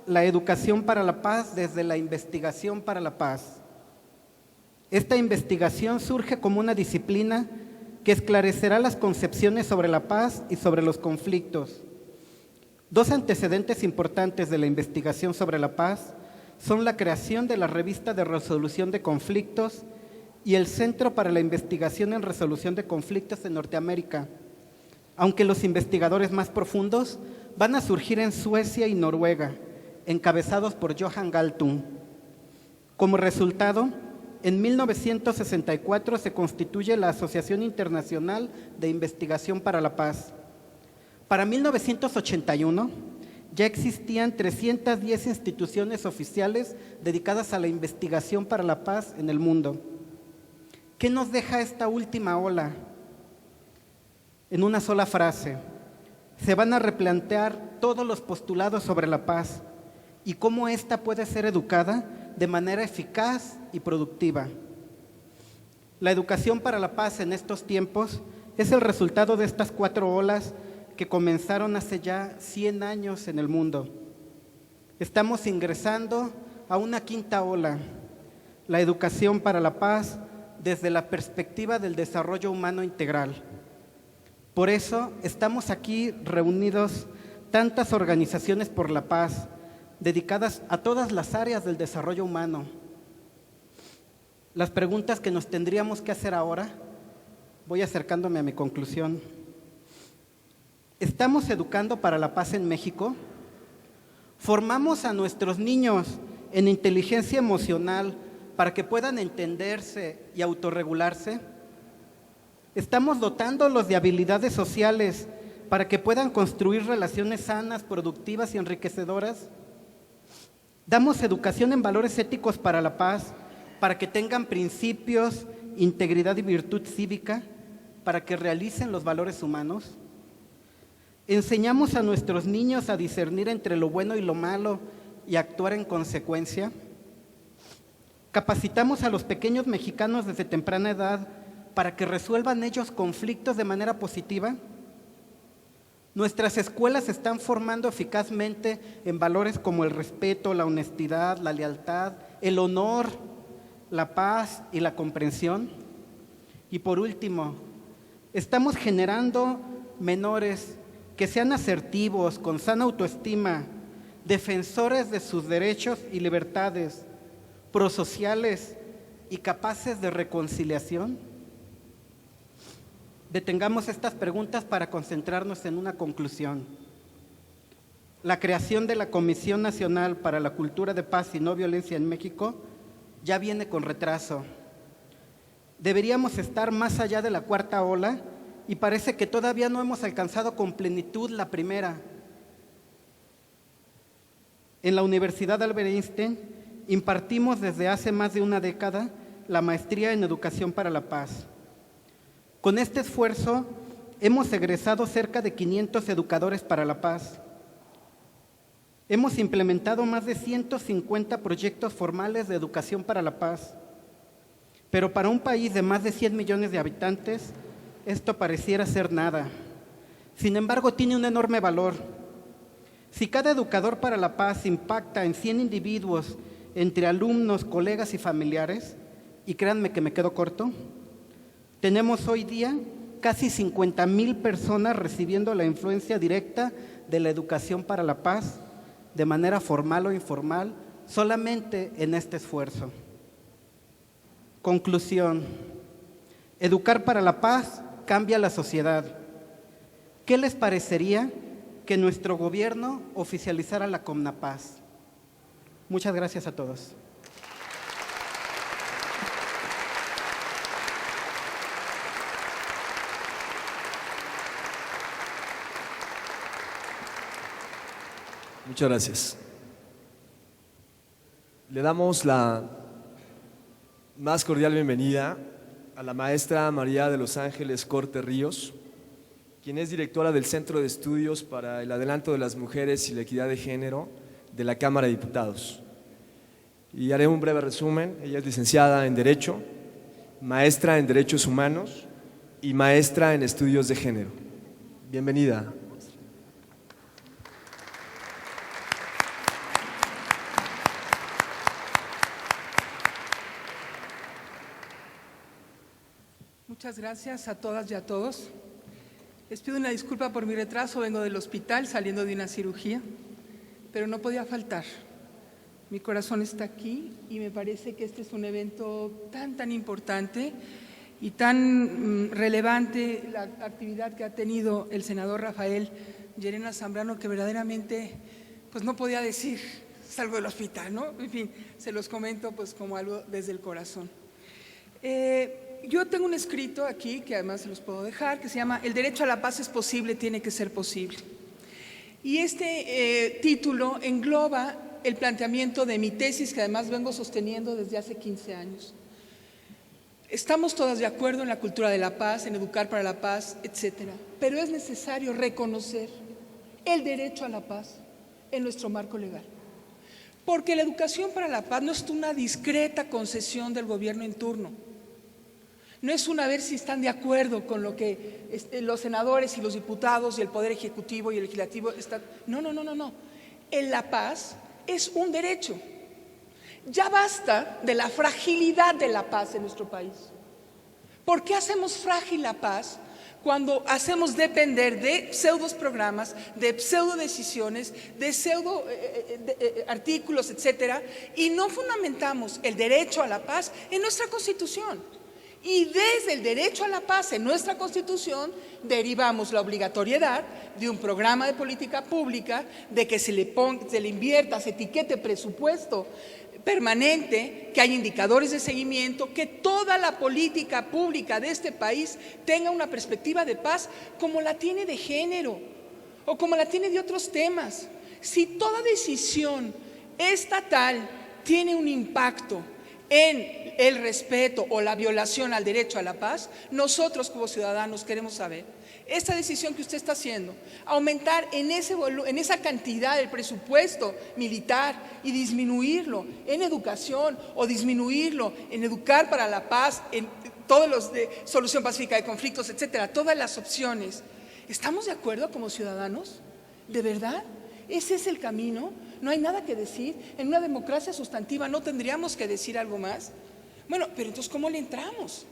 la educación para la paz desde la investigación para la paz. Esta investigación surge como una disciplina que esclarecerá las concepciones sobre la paz y sobre los conflictos. Dos antecedentes importantes de la investigación sobre la paz son la creación de la Revista de Resolución de Conflictos y el Centro para la Investigación en Resolución de Conflictos en Norteamérica, aunque los investigadores más profundos van a surgir en Suecia y Noruega, encabezados por Johan Galtung. Como resultado, en 1964 se constituye la Asociación Internacional de Investigación para la Paz. Para 1981 ya existían 310 instituciones oficiales dedicadas a la investigación para la paz en el mundo. ¿Qué nos deja esta última ola? En una sola frase: se van a replantear todos los postulados sobre la paz y cómo ésta puede ser educada de manera eficaz y productiva. La educación para la paz en estos tiempos es el resultado de estas 4 olas que comenzaron hace ya 100 años en el mundo. Estamos ingresando a una 5ª ola, la educación para la paz desde la perspectiva del desarrollo humano integral. Por eso estamos aquí reunidos tantas organizaciones por la paz, dedicadas a todas las áreas del desarrollo humano. Las preguntas que nos tendríamos que hacer ahora, voy acercándome a mi conclusión. ¿Estamos educando para la paz en México? ¿Formamos a nuestros niños en inteligencia emocional para que puedan entenderse y autorregularse? ¿Estamos dotándolos de habilidades sociales para que puedan construir relaciones sanas, productivas y enriquecedoras? ¿Damos educación en valores éticos para la paz, para que tengan principios, integridad y virtud cívica, para que realicen los valores humanos? ¿Enseñamos a nuestros niños a discernir entre lo bueno y lo malo y actuar en consecuencia? ¿Capacitamos a los pequeños mexicanos desde temprana edad para que resuelvan ellos conflictos de manera positiva? Nuestras escuelas se están formando eficazmente en valores como el respeto, la honestidad, la lealtad, el honor, la paz y la comprensión. Y por último, estamos generando menores que sean asertivos, con sana autoestima, defensores de sus derechos y libertades, prosociales y capaces de reconciliación. Detengamos estas preguntas para concentrarnos en una conclusión. La creación de la Comisión Nacional para la Cultura de Paz y No Violencia en México ya viene con retraso. Deberíamos estar más allá de la cuarta ola y parece que todavía no hemos alcanzado con plenitud la primera. En la Universidad Albert Einstein impartimos desde hace más de una década la maestría en Educación para la Paz. Con este esfuerzo hemos egresado cerca de 500 educadores para la paz. Hemos implementado más de 150 proyectos formales de educación para la paz. Pero para un país de más de 100 millones de habitantes, esto pareciera ser nada. Sin embargo, tiene un enorme valor. Si cada educador para la paz impacta en 100 individuos entre alumnos, colegas y familiares, y créanme que me quedo corto, tenemos hoy día casi 50,000 personas recibiendo la influencia directa de la educación para la paz, de manera formal o informal, solamente en este esfuerzo. Conclusión: educar para la paz cambia la sociedad. ¿Qué les parecería que nuestro gobierno oficializara la CONAPAZ? Muchas gracias a todos. Muchas gracias. Le damos la más cordial bienvenida a la maestra María de los Ángeles Corte Ríos, quien es directora del Centro de Estudios para el Adelanto de las Mujeres y la Equidad de Género de la Cámara de Diputados. Y haré un breve resumen. Ella es licenciada en Derecho, maestra en Derechos Humanos y maestra en Estudios de Género. Bienvenida. Muchas gracias a todas y a todos. Les pido una disculpa por mi retraso, vengo del hospital saliendo de una cirugía, pero no podía faltar. Mi corazón está aquí y me parece que este es un evento tan importante y tan relevante, la actividad que ha tenido el senador Rafael Llerena Zambrano, que verdaderamente pues no podía decir, salgo del hospital, ¿no? En fin, se los comento pues como algo desde el corazón. Yo tengo un escrito aquí, que además se los puedo dejar, que se llama El derecho a la paz es posible, tiene que ser posible. Y este título engloba el planteamiento de mi tesis, que además vengo sosteniendo desde hace 15 años. Estamos todas de acuerdo en la cultura de la paz, en educar para la paz, etcétera, pero es necesario reconocer el derecho a la paz en nuestro marco legal. Porque la educación para la paz no es una discreta concesión del gobierno en turno. No es una ver si están de acuerdo con lo que los senadores y los diputados y el Poder Ejecutivo y el Legislativo están. No. En la paz es un derecho. Ya basta de la fragilidad de la paz en nuestro país. ¿Por qué hacemos frágil la paz cuando hacemos depender de pseudos programas, de pseudo decisiones, de pseudo artículos, etcétera, y no fundamentamos el derecho a la paz en nuestra Constitución? Y desde el derecho a la paz en nuestra Constitución derivamos la obligatoriedad de un programa de política pública, de que se le invierta, se etiquete presupuesto permanente, que haya indicadores de seguimiento, que toda la política pública de este país tenga una perspectiva de paz como la tiene de género o como la tiene de otros temas. Si toda decisión estatal tiene un impacto en el respeto o la violación al derecho a la paz, nosotros como ciudadanos queremos saber, esta decisión que usted está haciendo, aumentar en esa cantidad el presupuesto militar y disminuirlo en educación o disminuirlo en educar para la paz, en todos los de solución pacífica de conflictos, etcétera, todas las opciones. ¿Estamos de acuerdo como ciudadanos? ¿De verdad? ¿Ese es el camino? ¿No hay nada que decir? ¿En una democracia sustantiva no tendríamos que decir algo más? Bueno, pero entonces, ¿cómo le entramos?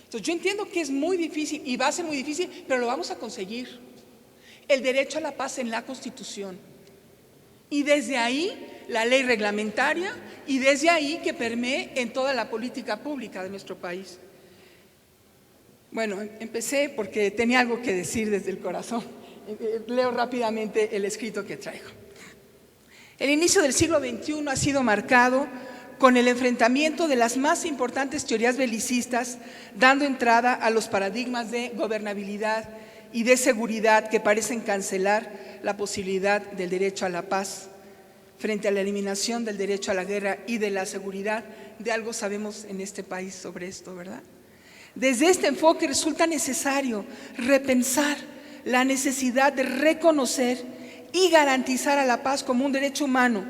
Entonces, yo entiendo que es muy difícil y va a ser muy difícil, pero lo vamos a conseguir. El derecho a la paz en la Constitución. Y desde ahí, la ley reglamentaria y desde ahí que permee en toda la política pública de nuestro país. Bueno, empecé porque tenía algo que decir desde el corazón. Leo rápidamente el escrito que traigo. El inicio del siglo XXI ha sido marcado con el enfrentamiento de las más importantes teorías belicistas, dando entrada a los paradigmas de gobernabilidad y de seguridad que parecen cancelar la posibilidad del derecho a la paz frente a la eliminación del derecho a la guerra y de la seguridad. De algo sabemos en este país sobre esto, ¿verdad? Desde este enfoque resulta necesario repensar la necesidad de reconocer y garantizar a la paz como un derecho humano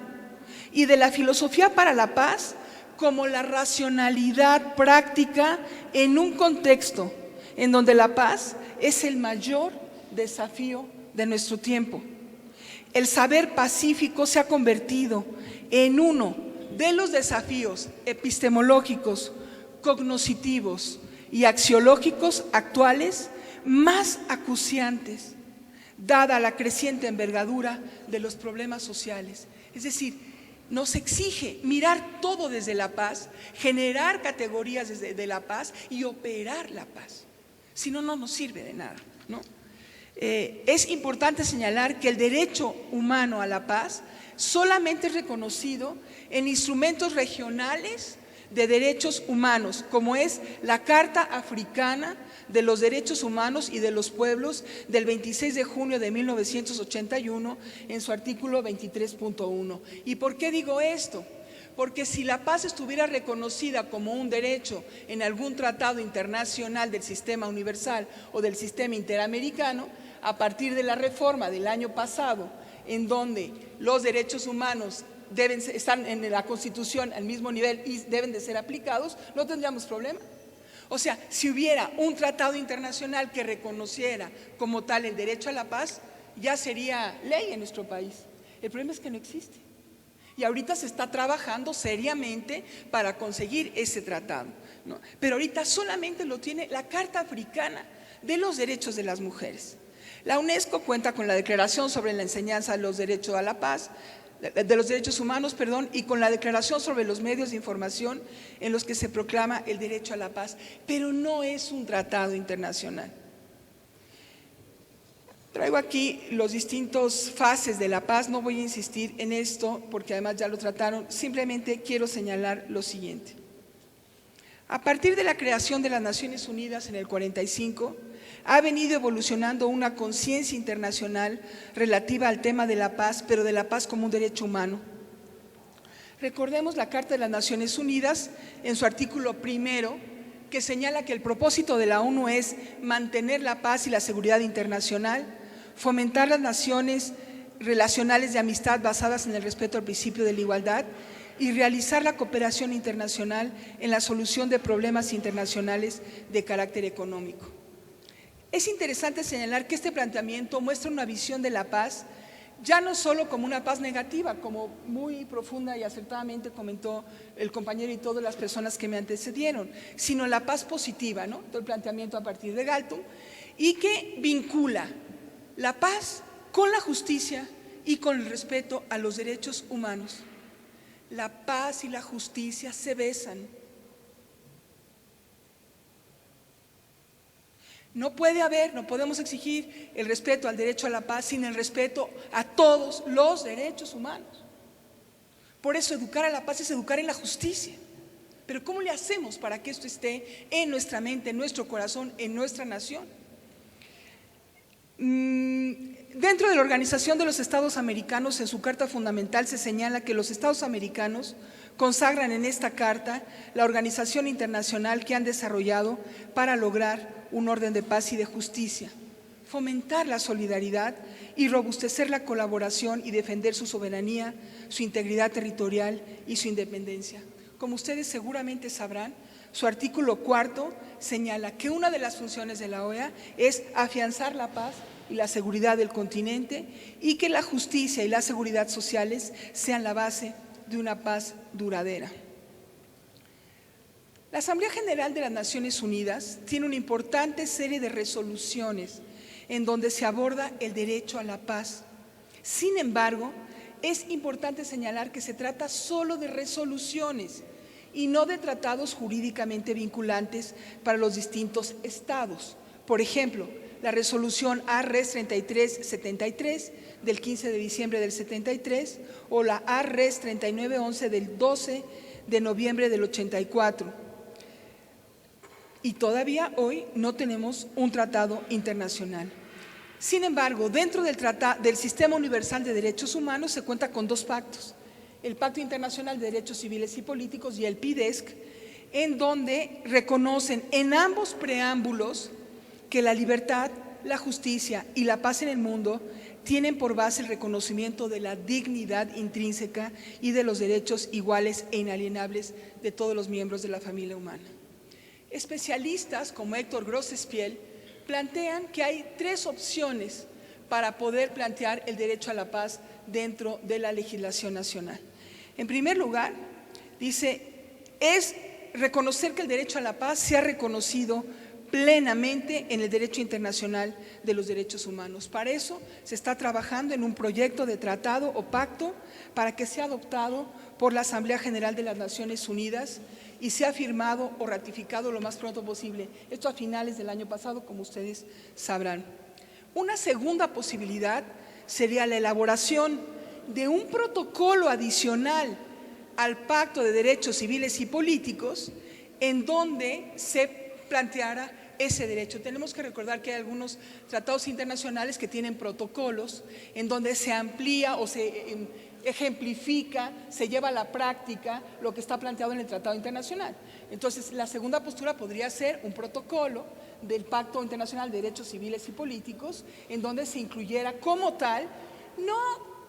y de la filosofía para la paz como la racionalidad práctica en un contexto en donde la paz es el mayor desafío de nuestro tiempo. El saber pacífico se ha convertido en uno de los desafíos epistemológicos, cognitivos y axiológicos actuales más acuciantes, dada la creciente envergadura de los problemas sociales. Es decir, nos exige mirar todo desde la paz, generar categorías desde la paz y operar la paz. Si no, no nos sirve de nada, ¿no? Es importante señalar que el derecho humano a la paz solamente es reconocido en instrumentos regionales de derechos humanos, como es la Carta Africana de los Derechos Humanos y de los Pueblos del 26 de junio de 1981 en su artículo 23.1. ¿Y por qué digo esto? Porque si la paz estuviera reconocida como un derecho en algún tratado internacional del sistema universal o del sistema interamericano, a partir de la reforma del año pasado, en donde los derechos humanos están en la Constitución al mismo nivel y deben de ser aplicados, no tendríamos problema. O sea, si hubiera un tratado internacional que reconociera como tal el derecho a la paz, ya sería ley en nuestro país. El problema es que no existe. Y ahorita se está trabajando seriamente para conseguir ese tratado, ¿no? Pero ahorita solamente lo tiene la Carta Africana de los Derechos de las Mujeres. La UNESCO cuenta con la Declaración sobre la Enseñanza de los Derechos a la Paz, de los derechos humanos, y con la Declaración sobre los medios de información en los que se proclama el derecho a la paz, pero no es un tratado internacional. Traigo aquí los distintos fases de la paz, no voy a insistir en esto porque además ya lo trataron, simplemente quiero señalar lo siguiente. A partir de la creación de las Naciones Unidas en el 45, ha venido evolucionando una conciencia internacional relativa al tema de la paz, pero de la paz como un derecho humano. Recordemos la Carta de las Naciones Unidas en su artículo primero, que señala que el propósito de la ONU es mantener la paz y la seguridad internacional, fomentar las naciones relacionales de amistad basadas en el respeto al principio de la igualdad y realizar la cooperación internacional en la solución de problemas internacionales de carácter económico. Es interesante señalar que este planteamiento muestra una visión de la paz ya no solo como una paz negativa, como muy profunda y acertadamente comentó el compañero y todas las personas que me antecedieron, sino la paz positiva, ¿no? Todo el planteamiento a partir de Galtung, y que vincula la paz con la justicia y con el respeto a los derechos humanos. La paz y la justicia se besan. No podemos exigir el respeto al derecho a la paz sin el respeto a todos los derechos humanos. Por eso educar a la paz es educar en la justicia. Pero ¿cómo le hacemos para que esto esté en nuestra mente, en nuestro corazón, en nuestra nación? Dentro de la Organización de los Estados Americanos, en su Carta Fundamental, se señala que los Estados americanos consagran en esta carta la organización internacional que han desarrollado para lograr un orden de paz y de justicia, fomentar la solidaridad y robustecer la colaboración y defender su soberanía, su integridad territorial y su independencia. Como ustedes seguramente sabrán, su artículo 4 señala que una de las funciones de la OEA es afianzar la paz y la seguridad del continente y que la justicia y la seguridad sociales sean la base de una paz duradera. La Asamblea General de las Naciones Unidas tiene una importante serie de resoluciones en donde se aborda el derecho a la paz. Sin embargo, es importante señalar que se trata solo de resoluciones y no de tratados jurídicamente vinculantes para los distintos estados. Por ejemplo, la resolución ARES 3373 del 15 de diciembre del 73 o la ARES 3911 del 12 de noviembre del 84. Y todavía hoy no tenemos un tratado internacional. Sin embargo, dentro del Sistema Universal de Derechos Humanos se cuenta con dos pactos, el Pacto Internacional de Derechos Civiles y Políticos y el PIDESC, en donde reconocen en ambos preámbulos que la libertad, la justicia y la paz en el mundo tienen por base el reconocimiento de la dignidad intrínseca y de los derechos iguales e inalienables de todos los miembros de la familia humana. Especialistas como Héctor Grossespiel plantean que hay tres opciones para poder plantear el derecho a la paz dentro de la legislación nacional. En primer lugar, dice, es reconocer que el derecho a la paz se ha reconocido plenamente en el derecho internacional de los derechos humanos. Para eso se está trabajando en un proyecto de tratado o pacto para que sea adoptado por la Asamblea General de las Naciones Unidas y sea firmado o ratificado lo más pronto posible. Esto a finales del año pasado, como ustedes sabrán. Una segunda posibilidad sería la elaboración de un protocolo adicional al Pacto de Derechos Civiles y Políticos en donde se planteara ese derecho. Tenemos que recordar que hay algunos tratados internacionales que tienen protocolos en donde se amplía o se ejemplifica, se lleva a la práctica lo que está planteado en el Tratado Internacional. Entonces, la segunda postura podría ser un protocolo del Pacto Internacional de Derechos Civiles y Políticos, en donde se incluyera como tal,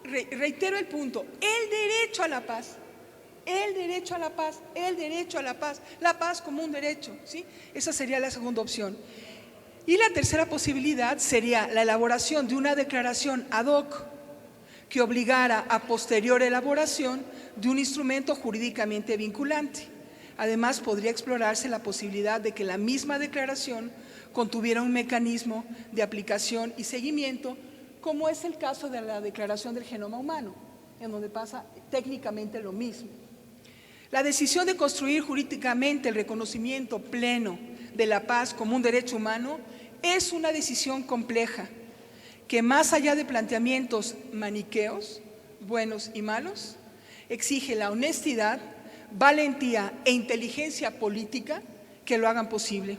reitero el punto, el derecho a la paz, el derecho a la paz, el derecho a la paz como un derecho, ¿sí? Esa sería la segunda opción. Y la tercera posibilidad sería la elaboración de una declaración ad hoc que obligara a posterior elaboración de un instrumento jurídicamente vinculante. Además, podría explorarse la posibilidad de que la misma declaración contuviera un mecanismo de aplicación y seguimiento, como es el caso de la Declaración del Genoma Humano, en donde pasa técnicamente lo mismo. La decisión de construir jurídicamente el reconocimiento pleno de la paz como un derecho humano es una decisión compleja, que más allá de planteamientos maniqueos, buenos y malos, exige la honestidad, valentía e inteligencia política que lo hagan posible.